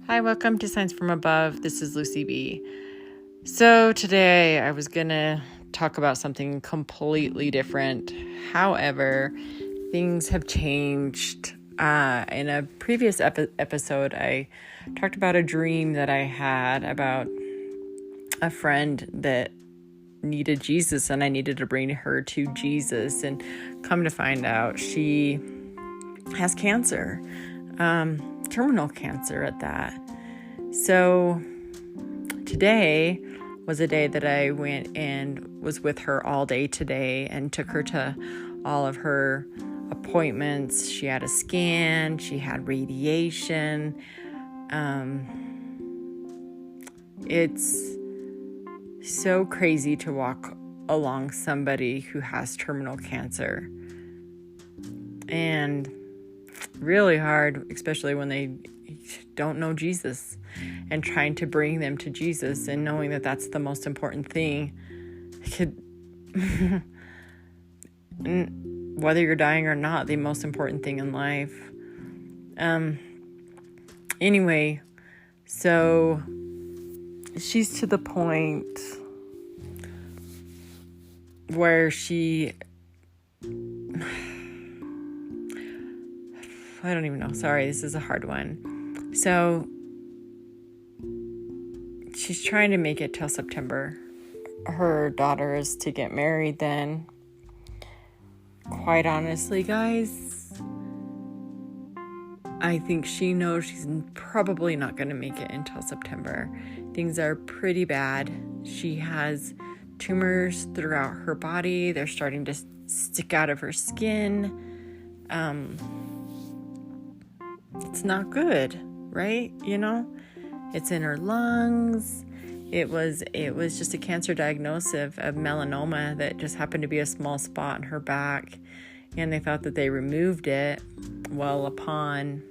Hi, welcome to Signs from Above. This is Lucy B. So today I was going to talk about something completely different. However, things have changed. In a previous episode, I talked about a dream that I had about a friend that needed Jesus, and I needed to bring her to Jesus. And come to find out, she has cancer. Terminal cancer at that. So today was a day that I went and was with her all day today and took her to all of her appointments. She had a scan, she had radiation. It's so crazy to walk along somebody who has terminal cancer. And really hard, especially when they don't know Jesus, and trying to bring them to Jesus and knowing that that's the most important thing. Whether you're dying or not, the most important thing in life. Anyway, so she's to the point where I don't even know. Sorry, this is a hard one. So she's trying to make it till September. Her daughter is to get married then. Quite honestly, guys, I think she knows she's probably not going to make it until September. Things are pretty bad. She has tumors throughout her body. They're starting to stick out of her skin. It's not good, right? It's in her lungs. It was just a cancer diagnosis of melanoma that just happened to be a small spot in her back, and they thought that they removed it. Well, upon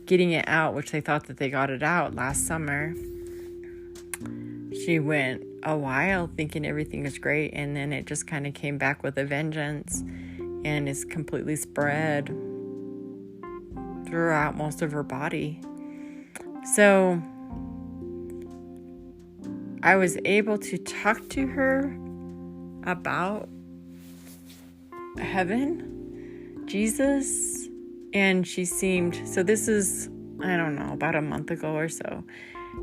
getting it out, which they thought that they got it out last summer, she went a while thinking everything was great, and then it just kind of came back with a vengeance and is completely spread throughout most of her body. So I was able to talk to her about heaven, Jesus, and she seemed, so this is, I don't know, about a month ago or so,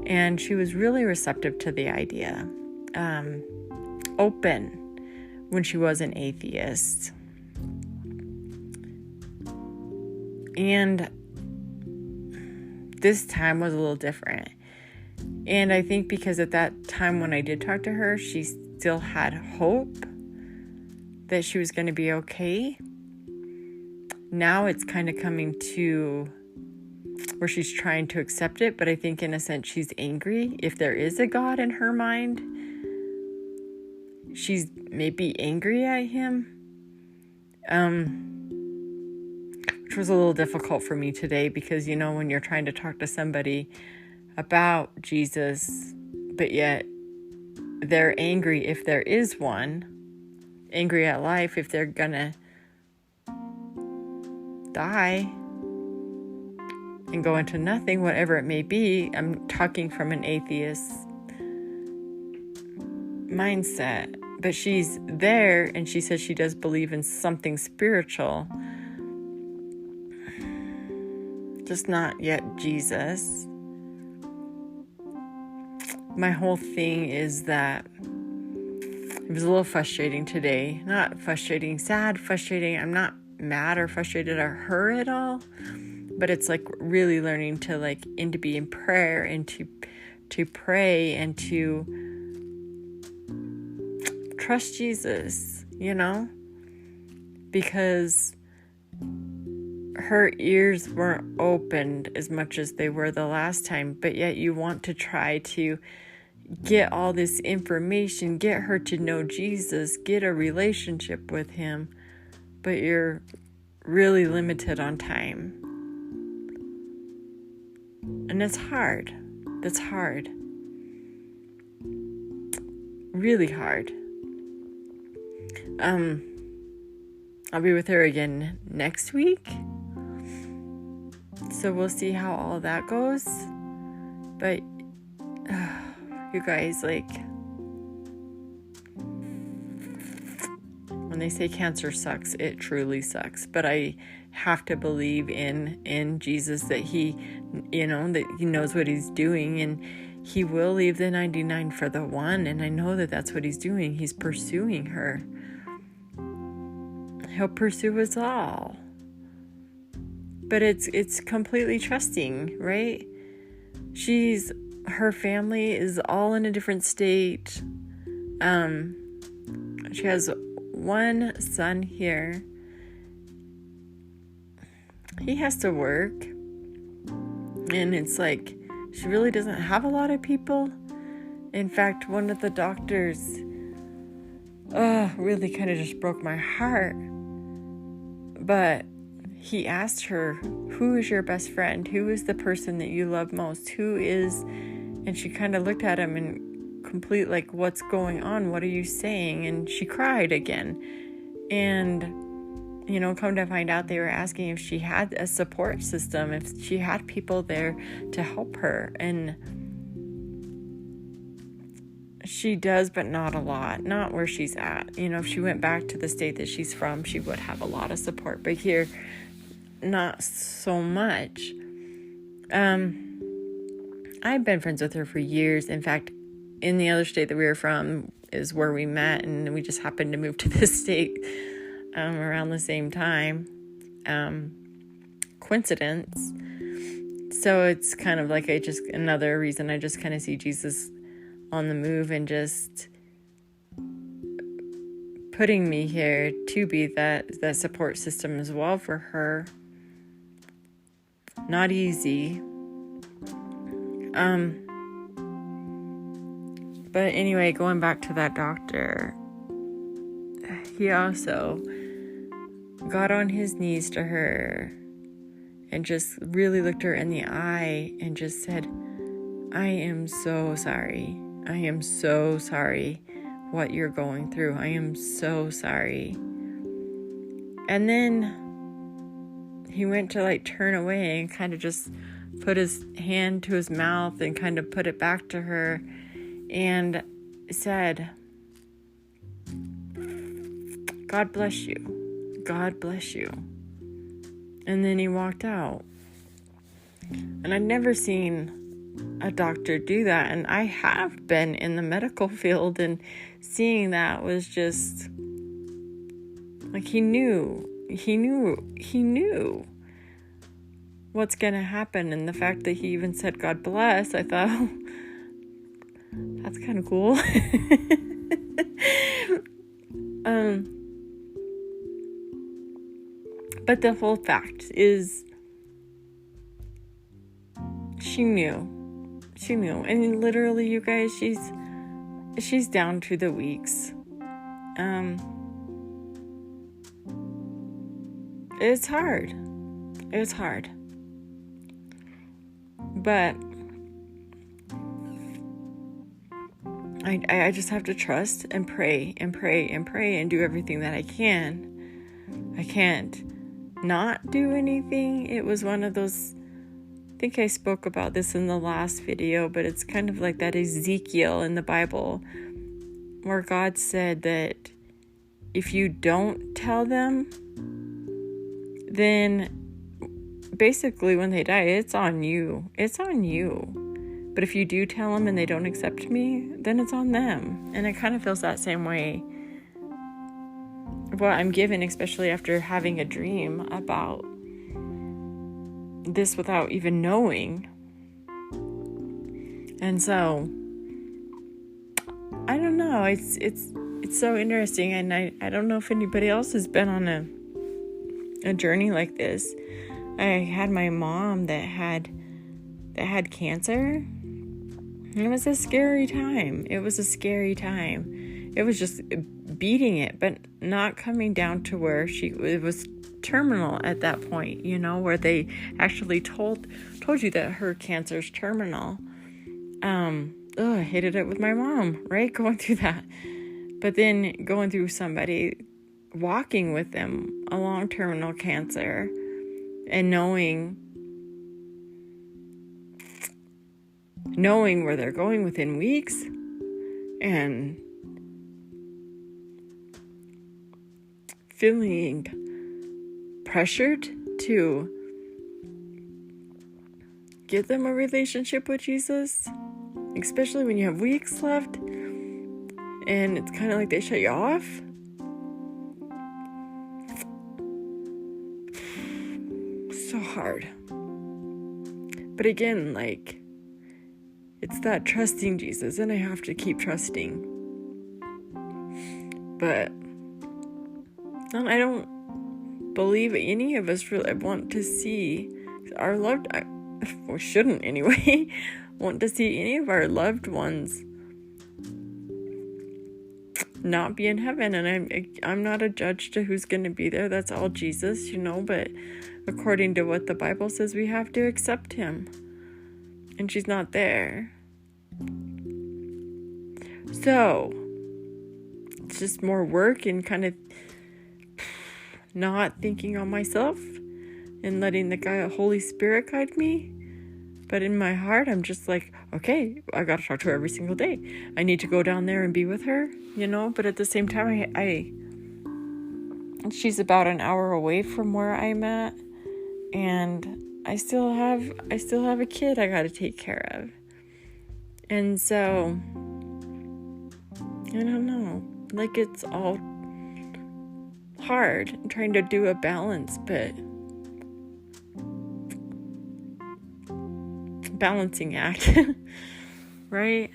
and she was really receptive to the idea, open when she was an atheist. And this time was a little different. And I think because at that time when I did talk to her, she still had hope that she was going to be okay. Now it's kind of coming to where she's trying to accept it, but I think in a sense she's angry. If there is a God in her mind, she's maybe angry at him. Which was a little difficult for me today because, when you're trying to talk to somebody about Jesus, but yet they're angry if there is one, angry at life if they're gonna die and go into nothing, whatever it may be. I'm talking from an atheist mindset, but she's there and she says she does believe in something spiritual, just not yet Jesus. My whole thing is that it was a little frustrating today. Not frustrating, sad, frustrating. I'm not mad or frustrated at her at all, but it's like really learning to and to be in prayer and to pray and to trust Jesus, because her ears weren't opened as much as they were the last time, but yet you want to try to get all this information, get her to know Jesus, get a relationship with him, but you're really limited on time. And it's hard. That's hard. Really hard. I'll be with her again next week. So we'll see how all of that goes. But you guys, like, when they say cancer sucks, it truly sucks. But I have to believe in Jesus, that he, that he knows what he's doing, and he will leave the 99 for the one. And I know that that's what he's doing. He's pursuing her. He'll pursue us all. But it's completely trusting, right? Her family is all in a different state. She has one son here. He has to work. And it's like, she really doesn't have a lot of people. In fact, one of the doctors, really kind of just broke my heart. But he asked her, who is your best friend? Who is the person that you love most? And she kind of looked at him and complete, like, what's going on? What are you saying? And she cried again. And, come to find out, they were asking if she had a support system, if she had people there to help her. And she does, but not a lot. Not where she's at. If she went back to the state that she's from, she would have a lot of support. But here, not so much. I've been friends with her for years. In fact, in the other state that we were from is where we met, and we just happened to move to this state around the same time. Coincidence. So it's kind of like another reason I just kind of see Jesus on the move and just putting me here to be that support system as well for her. Not easy. But anyway, going back to that doctor, he also got on his knees to her and just really looked her in the eye and just said, I am so sorry. I am so sorry what you're going through. I am so sorry. And then he went to turn away and kind of just put his hand to his mouth and kind of put it back to her and said, God bless you. God bless you. And then he walked out. And I've never seen a doctor do that. And I have been in the medical field, and seeing that was just like, he knew what's going to happen. And the fact that he even said, God bless, I thought, oh, that's kind of cool. But the whole fact is, she knew. And literally, you guys, she's down to the weeks. It's hard. But I just have to trust and pray and do everything that I can. I can't not do anything. It was one of those, I think I spoke about this in the last video, but it's kind of like that Ezekiel in the Bible where God said that if you don't tell them, then basically when they die, it's on you. But if you do tell them and they don't accept me, then it's on them. And it kind of feels that same way. What I'm given, especially after having a dream about this without even knowing. And so, I don't know. It's so interesting. And I don't know if anybody else has been on a journey like this. I had my mom that had cancer. It was a scary time. It was just beating it, but not coming down to where it was terminal at that point, where they actually told you that her cancer's terminal. I hated it with my mom, right? Going through that. But then going through somebody walking with them along terminal cancer and knowing knowing where they're going within weeks and feeling pressured to give them a relationship with Jesus, especially when you have weeks left and it's kind of like they shut you off. So hard. But again, like, it's that trusting Jesus, and I have to keep trusting. But I don't believe any of us really want to see our loved, we shouldn't anyway, want to see any of our loved ones not be in heaven. And I'm not a judge to who's going to be there. That's all Jesus, but according to what the Bible says, we have to accept him. And she's not there. So it's just more work and kind of not thinking on myself and letting the Holy Spirit guide me. But in my heart, I'm just like, okay, I got to talk to her every single day. I need to go down there and be with her, But at the same time, she's about an hour away from where I'm at, and I still have a kid I got to take care of. And so, I don't know. Like, it's all hard trying to do a balance, but balancing act, right?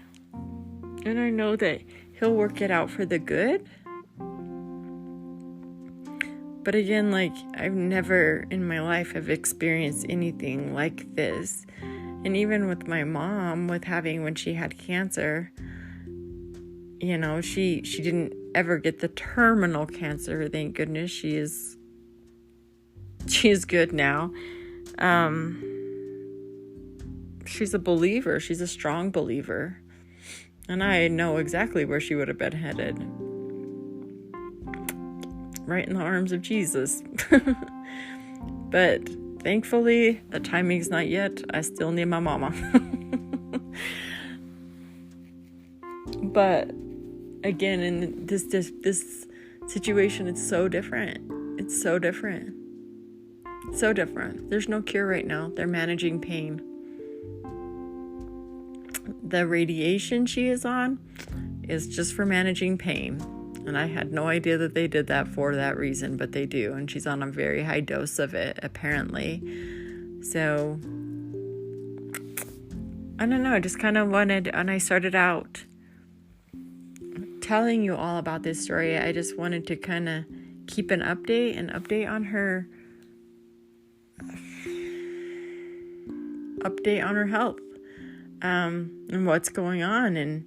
And I know that he'll work it out for the good. But again, like, I've never in my life have experienced anything like this. And even with my mom, when she had cancer, she didn't ever get the terminal cancer. Thank goodness. She is good now. She's a believer. She's a strong believer. And I know exactly where she would have been headed. Right in the arms of Jesus. But thankfully, the timing's not yet. I still need my mama. But again, in this situation, it's so different. It's so different. So different. There's no cure right now. They're managing pain. The radiation she is on is just for managing pain. And I had no idea that they did that for that reason, but they do. And she's on a very high dose of it, apparently. So, I don't know. I just kind of wanted, and I started out telling you all about this story. I just wanted to kind of keep an update on her health, and what's going on. And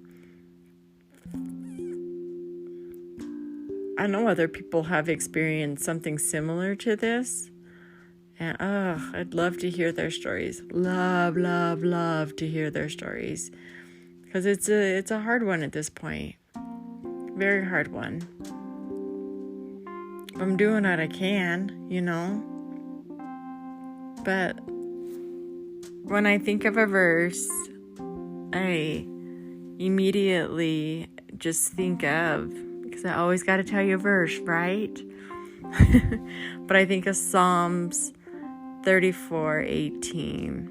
I know other people have experienced something similar to this, and I'd love to hear their stories. Love to hear their stories, because it's a hard one at this point. Very hard one. I'm doing what I can, but when I think of a verse, I immediately just think of, because I always got to tell you a verse, right? But I think of Psalms 34:18.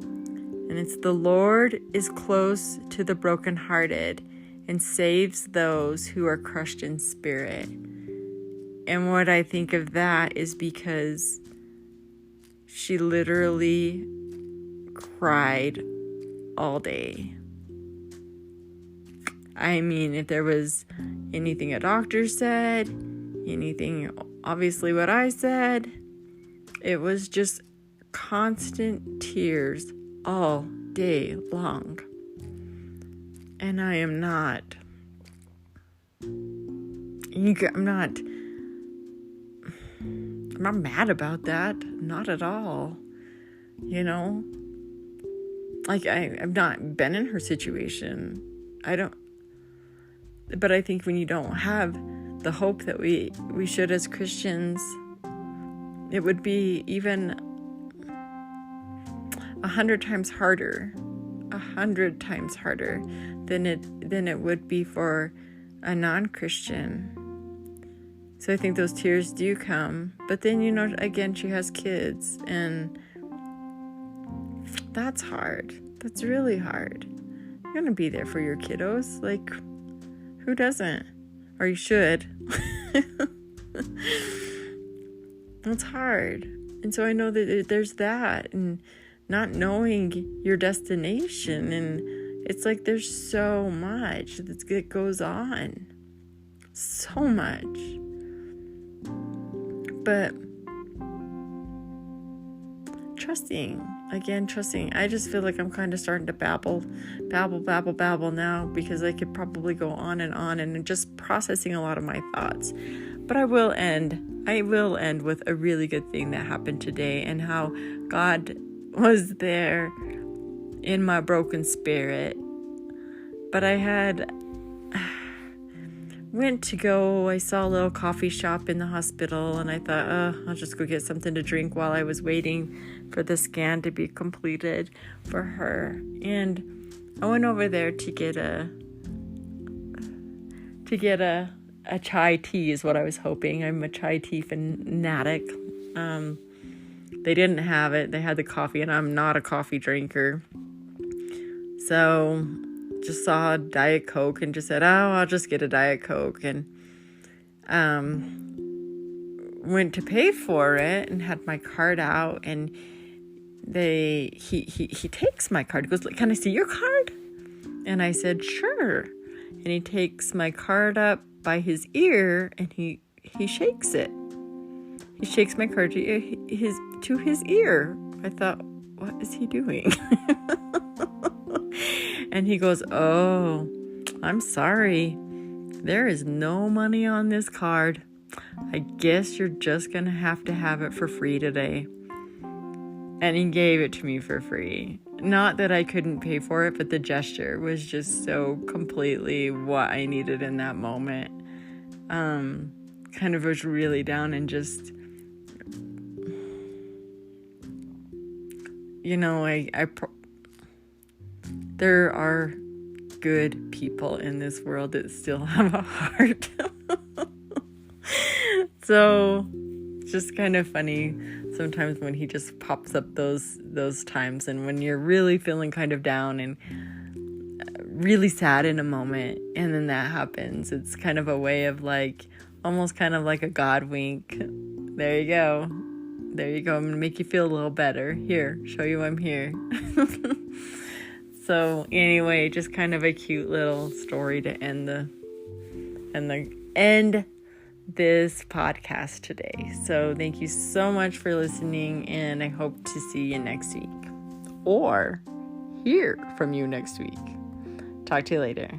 And it's, the Lord is close to the brokenhearted and saves those who are crushed in spirit. And what I think of that is because she literally cried all day. I mean, if there was anything a doctor said, anything, obviously what I said, it was just constant tears all day long. And I'm not mad about that. Not at all. Like, I've not been in her situation. But I think when you don't have the hope that we should as Christians, it would be even 100 times harder 100 times harder than it would be for a non-Christian. So I think those tears do come. But then, again, she has kids, and that's hard. That's really hard. You're going to be there for your kiddos. Like, who doesn't? Or you should. It's hard. And so I know that there's that, and not knowing your destination. And it's like there's so much that goes on. So much. But trusting. I just feel like I'm kind of starting to babble now, because I could probably go on and just processing a lot of my thoughts. But I will end with a really good thing that happened today, and how God was there in my broken spirit. But I saw a little coffee shop in the hospital, and I thought, I'll just go get something to drink while I was waiting for the scan to be completed for her. And I went over there to get a chai tea is what I was hoping. I'm a chai tea fanatic. They didn't have it. They had the coffee, and I'm not a coffee drinker. So just saw a Diet Coke and just said, I'll just get a Diet Coke. And went to pay for it and had my card out, and he takes my card. He goes, can I see your card? And I said, sure. And he takes my card up by his ear, and he shakes it. He shakes my card to his ear. I thought, what is he doing? And he goes, oh, I'm sorry. There is no money on this card. I guess you're just going to have it for free today. And he gave it to me for free. Not that I couldn't pay for it, but the gesture was just so completely what I needed in that moment. Kind of was really down, and just, there are good people in this world that still have a heart. So, just kind of funny sometimes when he just pops up those times, and when you're really feeling kind of down and really sad in a moment, and then that happens. It's kind of a way of almost kind of like a God wink. There you go. I'm gonna make you feel a little better. Here, show you I'm here. So anyway, just kind of a cute little story to end this podcast today. So thank you so much for listening, and I hope to see you next week, or hear from you next week. Talk to you later.